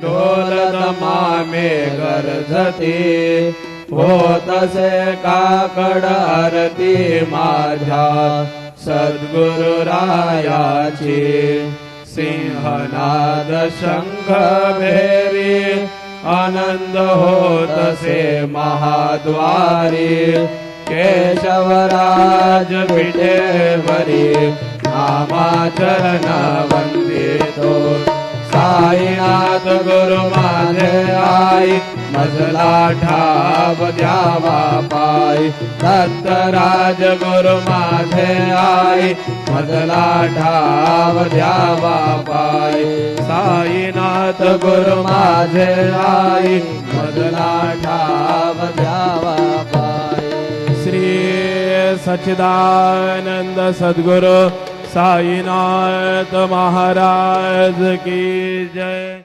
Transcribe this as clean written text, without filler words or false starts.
ढोल दमामे गरजती होतसे काकड आरती माझ्या सद्गुरु रायाची सिंहनाद शंख भेरी आनंद होतसे महाद्वारी केशवराज पिठेवरी नामाचरण वंदितो साईनाथ गुरु माझे आई मजला ठाव द्यावा पाय दत्तराज गुरु माझे आई मजला ठाव द्यावा पाय साईनाथ गुरु माझे आई मजला ठाव द्यावा पाय। श्री सच्चिदानंद सद्गुरु साईनाथ महाराज की जय।